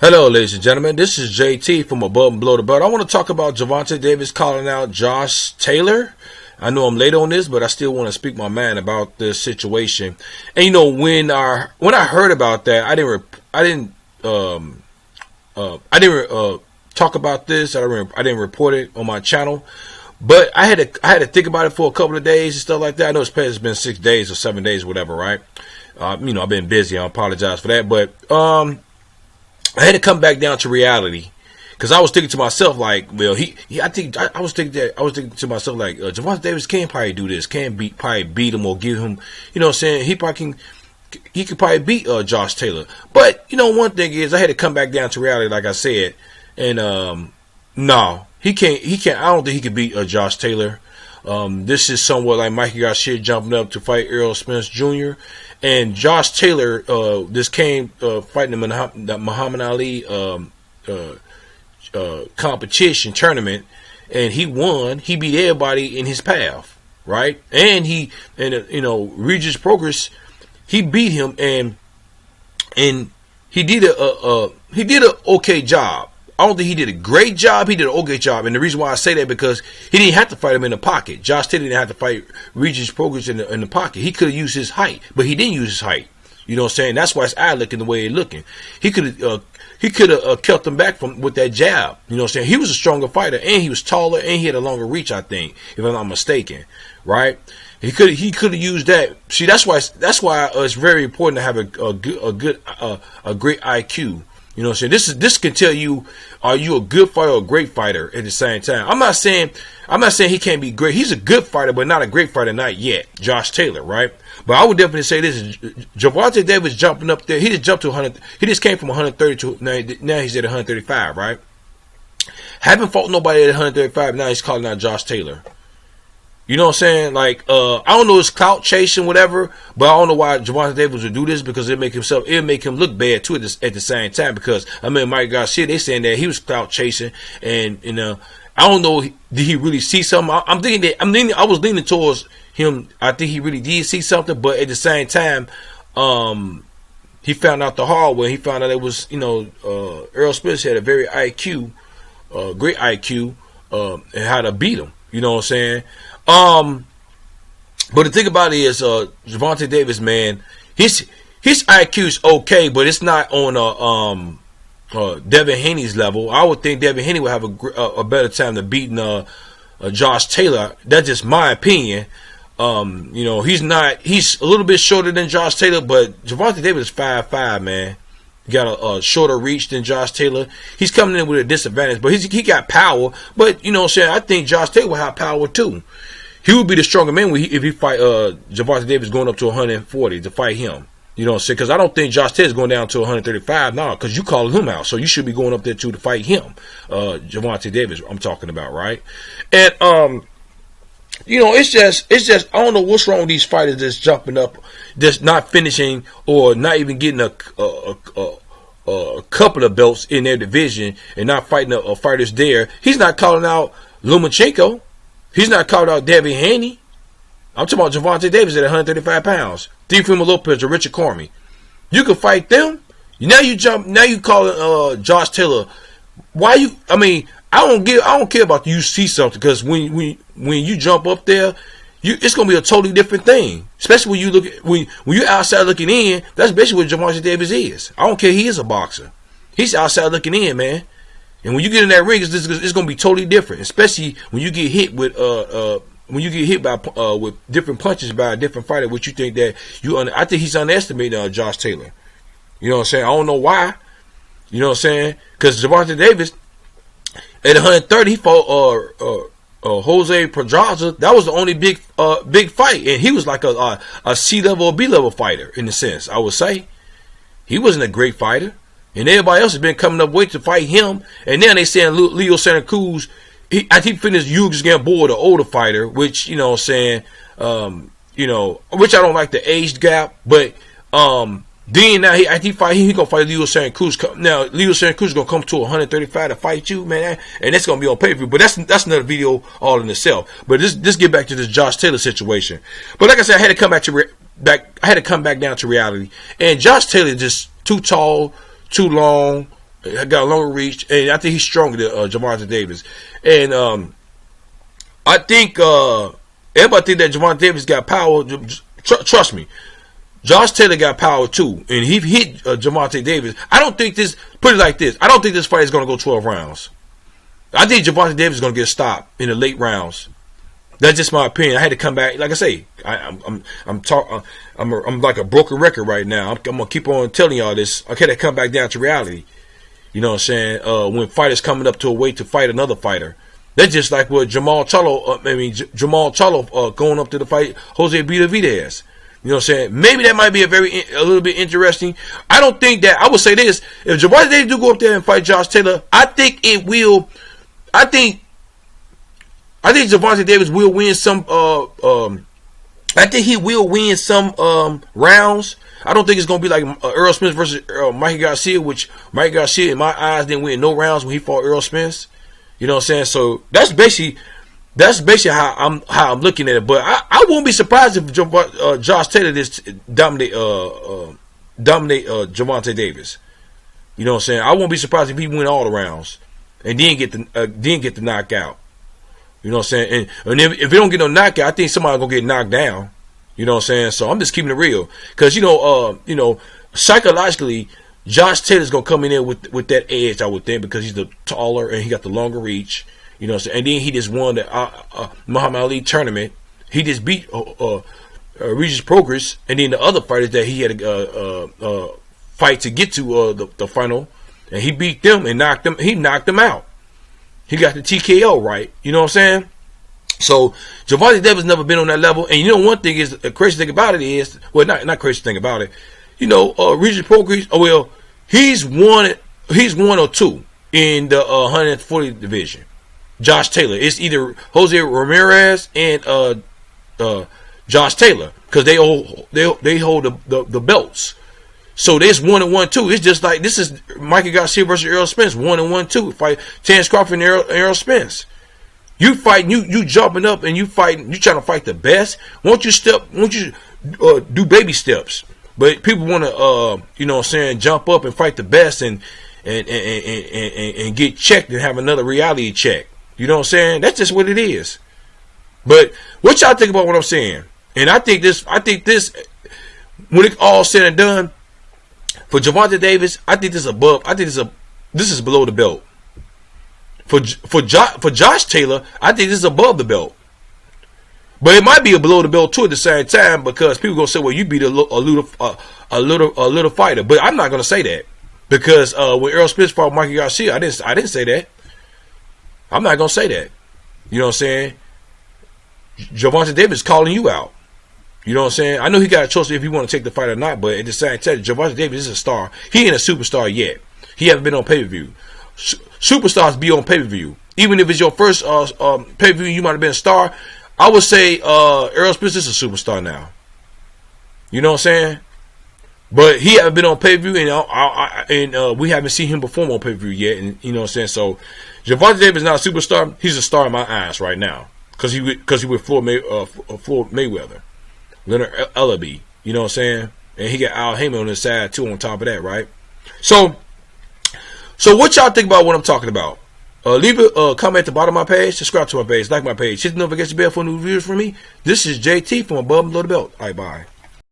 Hello, ladies and gentlemen. This is JT from Above and Below the Belt. I want to talk about Gervonta Davis calling out Josh Taylor. I know I'm late on this, but I still want to speak my mind about this situation. And you know, when I heard about that, I didn't talk about this. I didn't report it on my channel. But I had to think about it for a couple of days and stuff like that. I know it's been 6 days or 7 days, whatever, right? I've been busy. I apologize for that, but I had to come back down to reality, because I was thinking to myself like, well, I was thinking to myself like, Gervonta Davis can probably do this, probably beat him or give him, you know what I'm saying, he could probably beat Josh Taylor. But you know, one thing is I had to come back down to reality, like I said, and no, he can't. I don't think he could beat Josh Taylor. This is somewhat like Mikey Garcia jumping up to fight Errol Spence Jr. And Josh Taylor, this came fighting the Muhammad Ali competition tournament, and he won. He beat everybody in his path, right? And Regis Progress, he beat him, and he did a okay job. I don't think he did a great job. He did an okay job. And the reason why I say that, because he didn't have to fight him in the pocket. Josh Taylor didn't have to fight Regis Progress in the pocket. He could have used his height, but he didn't use his height. You know what I'm saying? That's why his eye looking the way he looking. He could have kept him back with that jab. You know what I'm saying? He was a stronger fighter, and he was taller, and he had a longer reach, I think, if I'm not mistaken. Right? He could have used that. See, that's why it's very important to have a great IQ. You know what I'm saying? This can tell you, are you a good fighter or a great fighter at the same time. I'm not saying he can't be great. He's a good fighter, but not a great fighter, not yet. Josh Taylor, right? But I would definitely say this: Gervonta Davis jumping up there. He just jumped to 100. He just came from 130 to now he's at 135, right? Haven't fought nobody at 135. Now he's calling out Josh Taylor. You know what I'm saying? Like, I don't know, it's clout chasing, whatever, but I don't know why Gervonta Davis would do this, because it'll make him look bad too at the same time. Because I mean, Mike Garcia, they saying that he was clout chasing, and I don't know, did he really see something? I was leaning towards him. I think he really did see something, but at the same time, he found out the hard way. He found out it was, Errol Spence had a very great IQ, and how to beat him. You know what I'm saying? But the thing about it is, Gervonta Davis, man, his IQ is okay, but it's not on Devin Haney's level. I would think Devin Haney would have a better time than beating Josh Taylor. That's just my opinion. He's a little bit shorter than Josh Taylor, but Gervonta Davis is 5'5", man. He got a shorter reach than Josh Taylor. He's coming in with a disadvantage, but he got power. But you know what I'm saying, I think Josh Taylor will have power too. He would be the stronger man if he fight Gervonta Davis going up to 140 to fight him. You know what I'm saying? Because I don't think Josh Taylor's going down to 135 now, because you calling him out. So you should be going up there too to fight him. Gervonta Davis, I'm talking about, right? And it's just I don't know what's wrong with these fighters that's jumping up, that's not finishing or not even getting a couple of belts in their division and not fighting a fighters there. He's not calling out Lomachenko. He's not calling out Devin Haney. I'm talking about Gervonta Davis at 135 pounds. Teofimo Lopez or Richard Cormier. You can fight them. Now you calling Josh Taylor. Why you? I mean, I don't care about you see something, because when you jump up there, it's gonna be a totally different thing. Especially when you look at when you're outside looking in. That's basically what Gervonta Davis is. I don't care. He is a boxer. He's outside looking in, man. And when you get in that ring, it's gonna be totally different. Especially when you get hit with by with different punches by a different fighter. Which you think that I think he's underestimating Josh Taylor. You know what I'm saying? I don't know why. You know what I'm saying? Because Gervonta Davis at 130, he fought Jose Pedraza. That was the only big fight, and he was like a C level or B level fighter in a sense. I would say he wasn't a great fighter, and everybody else has been coming up with to fight him. And now they saying Leo Santa Cruz. I think finished Yugas Gamboa, the older fighter, which which I don't like the age gap, but then now he gonna fight Leo Santa Cruz. Now Leo Santa Cruz is gonna come to 135 to fight you, man, and that's gonna be on pay-per-view. But that's another video all in itself. But just get back to this Josh Taylor situation. But like I said, I had to come back down to reality. And Josh Taylor just too tall, too long, got a longer reach, and I think he's stronger than Gervonta Davis. And I think everybody think that Gervonta Davis got power. Trust me, Josh Taylor got power too, and he hit Gervonta Davis. I don't think this. Put it like this: I don't think this fight is going to go 12 rounds. I think Gervonta Davis is going to get stopped in the late rounds. That's just my opinion. I had to come back. Like I say, I'm like a broken record right now. I'm gonna keep on telling y'all this. I had to come back down to reality. You know what I'm saying? When fighters coming up to a weight to fight another fighter, that's just like what Jamal Charlo going up to the fight Jose Benavidez. You know what I'm saying? Maybe that might be a little bit interesting. I don't think that. I would say this: if Gervonta Davis do go up there and fight Josh Taylor, I think it will. I think Gervonta Davis will win some. I think he will win some rounds. I don't think it's going to be like Earl Spence versus Mikey Garcia, which Mikey Garcia, in my eyes, didn't win no rounds when he fought Earl Spence. You know what I'm saying? So that's basically how I'm looking at it. But I won't be surprised if Josh Taylor just dominate Gervonta Davis. You know what I'm saying? I won't be surprised if he win all the rounds and then get the knockout. You know what I'm saying? And if he don't get no knockout, I think somebody gonna get knocked down. You know what I'm saying? So I'm just keeping it real, because psychologically, Josh Taylor's gonna come in there with that edge, I would think, because he's the taller and he got the longer reach. You know what I'm saying? And then he just won the Muhammad Ali tournament. He just beat Regis Progress, and then the other fighters that he had to fight to get to the final, and he beat them and knocked them. He knocked them out. He got the TKO right. You know what I'm saying? So Gervonta Davis never been on that level. And you know, one thing is, the crazy thing about it is, well, not crazy thing about it. You know, Regis Progress. He's one or two in the 140 division. Josh Taylor. It's either Jose Ramirez and Josh Taylor, because they hold the belts. So there's 1-1-2. It's just like, this is Mikey Garcia versus Errol Spence, 1-1-2. Fight Terence Crawford and Errol Spence. You fighting, you jumping up and you fighting. You trying to fight the best. Won't you do baby steps? But people want to, you know what I'm saying, jump up and fight the best and get checked and have another reality check. You know what I'm saying? That's just what it is. But what y'all think about what I'm saying? And I think this, when it's all said and done, for Gervonta Davis, I think this is below the belt. For Josh Taylor, I think this is above the belt. But it might be a below the belt too at the same time, because people gonna say, "Well, you beat a little fighter." But I'm not gonna say that, because when Errol Spence fought Mikey Garcia, I didn't say that. I'm not gonna say that. You know what I'm saying? Gervonta Davis calling you out. You know what I'm saying? I know he got a choice if he want to take the fight or not, but at the same time, Gervonta Davis is a star. He ain't a superstar yet. He haven't been on pay-per-view. Superstars be on pay-per-view. Even if it's your first pay-per-view, you might have been a star. I would say Errol Spence is a superstar now. You know what I'm saying? But he haven't been on pay-per-view, and we haven't seen him perform on pay-per-view yet. And you know what I'm saying? So Gervonta Davis is not a superstar. He's a star in my eyes right now, because he with Floyd Mayweather. Leonard Ellaby, you know what I'm saying? And he got Al Heyman on his side too, on top of that, right? So what y'all think about what I'm talking about? Leave a comment at the bottom of my page, subscribe to my page, like my page, hit the notification bell for new reviews from me. This is JT from Above and Below the Belt. All right, bye.